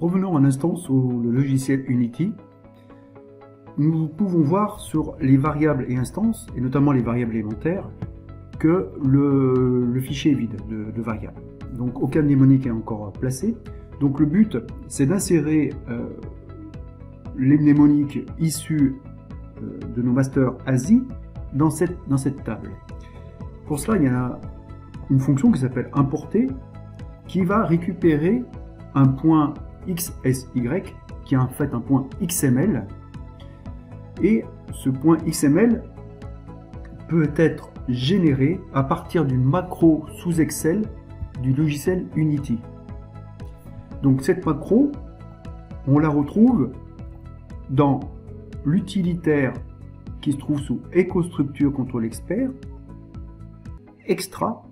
Revenons un instant sur le logiciel Unity. Nous pouvons voir sur les variables et instances, et notamment les variables élémentaires, que le fichier est vide de variables. Donc aucun mnémonique est encore placé. Donc le but, c'est d'insérer les mnémoniques issus de nos masters ASI dans cette table. Pour cela, il y a une fonction qui s'appelle importer, qui va récupérer un point XSY, qui est en fait un point XML, et ce point XML peut être généré à partir d'une macro sous Excel du logiciel Unity. Donc cette macro, on la retrouve dans l'utilitaire qui se trouve sous EcoStructure Control Expert, Extra,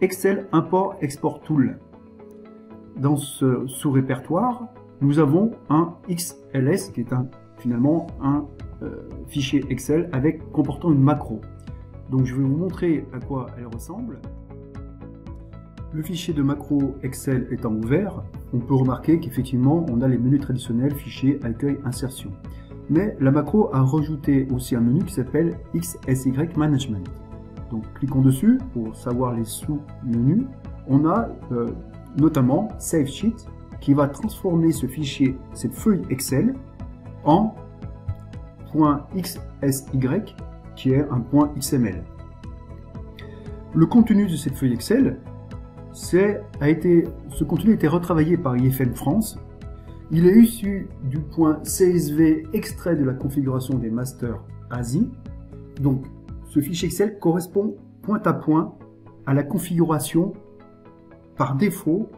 Excel Import Export Tool. Dans ce sous-répertoire, nous avons un XLS qui est finalement un fichier Excel comportant une macro. Donc je vais vous montrer à quoi elle ressemble. Le fichier de macro Excel étant ouvert, on peut remarquer qu'effectivement on a les menus traditionnels fichier, accueil, insertion. Mais la macro a rajouté aussi un menu qui s'appelle XSY Management. Donc cliquons dessus pour savoir les sous-menus. On a notamment Save Sheet qui va transformer ce fichier, cette feuille Excel, en .xsy qui est un point XML. Le contenu de cette feuille Excel, ce contenu a été retravaillé par IFM France. Il est issu du point CSV extrait de la configuration des masters ASI. Donc, ce fichier Excel correspond point à point à la configuration par défaut,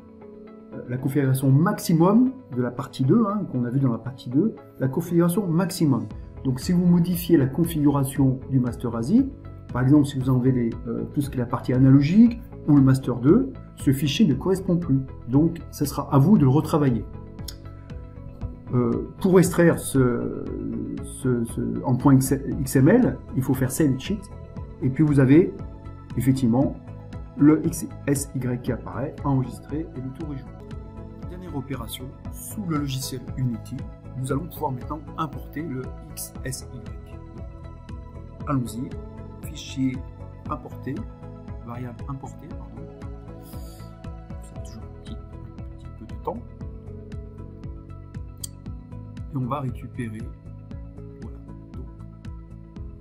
la configuration maximum de la partie 2, qu'on a vu dans la partie 2, la configuration maximum. Donc, si vous modifiez la configuration du master ASI, par exemple, si vous enlevez tout ce qui est la partie analogique ou le master 2, ce fichier ne correspond plus. Donc, ce sera à vous de le retravailler. Pour extraire en point XML, il faut faire Save Sheet, et puis vous avez effectivement le XSY qui apparaît, enregistré, et le tour est joué. Dernière opération, sous le logiciel Unity, nous allons pouvoir maintenant importer le XSY. Allons-y, fichier importé, variable importée, pardon. Ça a toujours un petit peu de temps. Et on va récupérer voilà, donc,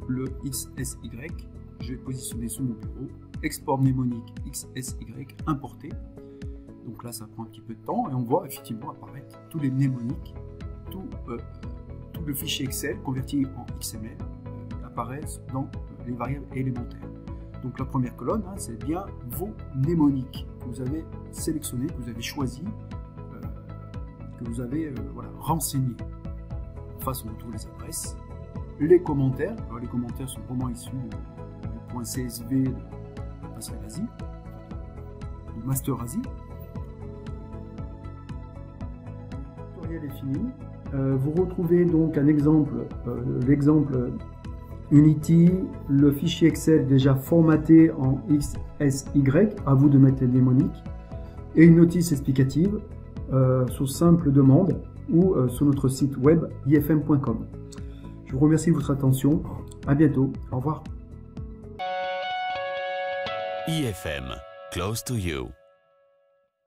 le XSY, je vais positionner sur mon bureau, export mnémonique XSY importé. Donc là ça prend un petit peu de temps et on voit effectivement apparaître tous les mnémoniques, tout le fichier Excel converti en XML apparaissent dans les variables élémentaires. Donc la première colonne, c'est bien vos mnémoniques que vous avez sélectionnés, que vous avez choisis, que vous avez renseignés. En face, on retrouve les adresses, les commentaires. Alors, les commentaires sont vraiment issus du point CSV de Pascal ASI, du Master ASI. Le tutoriel est fini. Vous retrouvez donc un exemple, l'exemple Unity, le fichier Excel déjà formaté en XSY, à vous de mettre les mnémoniques, et une notice explicative sur simple demande ou sur notre site web ifm.com. Je vous remercie de votre attention. À bientôt. Au revoir. IFM, close to you.